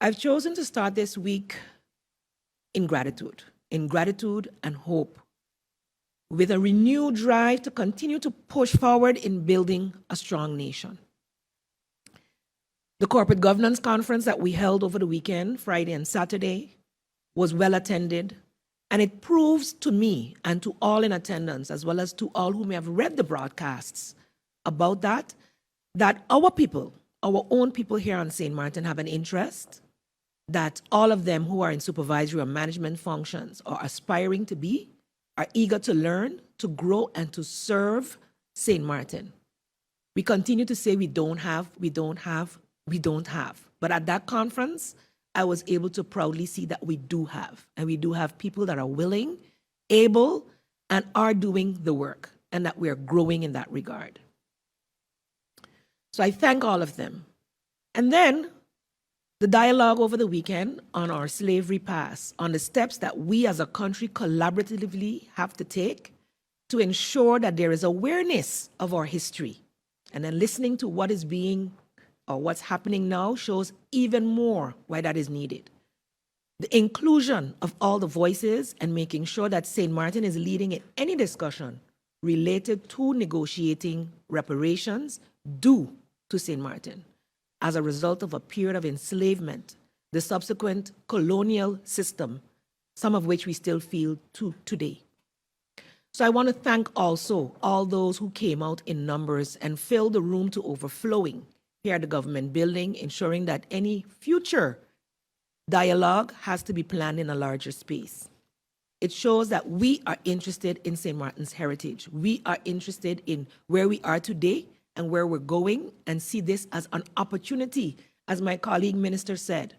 I've chosen to start this week in gratitude and hope, with a renewed drive to continue to push forward in building a strong nation. The corporate governance conference that we held over the weekend, Friday and Saturday, was well attended, and it proves to me and to all in attendance, as well as to all who may have read the broadcasts about that our people, our own people here on St. Martin, have an interest, that all of them who are in supervisory or management functions or aspiring to be are eager to learn, to grow, and to serve St. Martin. We continue to say we don't have. But at that conference, I was able to proudly see that we do have. And we do have people that are willing, able, and are doing the work, and that we are growing in that regard. So I thank all of them. And then the dialogue over the weekend on our slavery past, on the steps that we as a country collaboratively have to take to ensure that there is awareness of our history. And then listening to what is being, or what's happening now, shows even more why that is needed. The inclusion of all the voices and making sure that St. Martin is leading in any discussion related to negotiating reparations due to St. Martin as a result of a period of enslavement, the subsequent colonial system, some of which we still feel today. So I want to thank also all those who came out in numbers and filled the room to overflowing here at the government building, ensuring that any future dialogue has to be planned in a larger space. It shows that we are interested in St. Martin's heritage. We are interested in where we are today and where we're going, and see this as an opportunity, as my colleague minister said.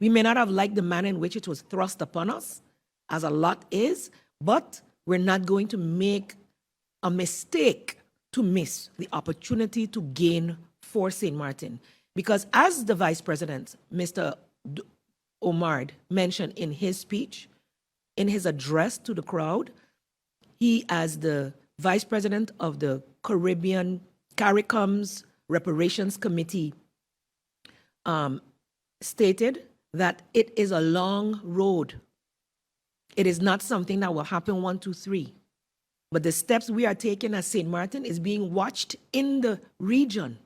We may not have liked the manner in which it was thrust upon us, as a lot is, but we're not going to make a mistake to miss the opportunity to gain for St. Martin. Because as the Vice President, Mr. Omard, mentioned in his speech, in his address to the crowd, he, as the Vice President of the CARICOM's Reparations Committee, stated that it is a long road. It is not something that will happen 1, 2, 3. But the steps we are taking as St. Martin is being watched in the region.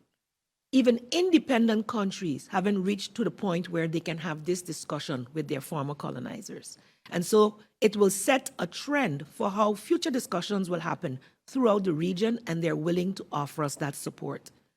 Even independent countries haven't reached to the point where they can have this discussion with their former colonizers. And so it will set a trend for how future discussions will happen throughout the region, and they're willing to offer us that support.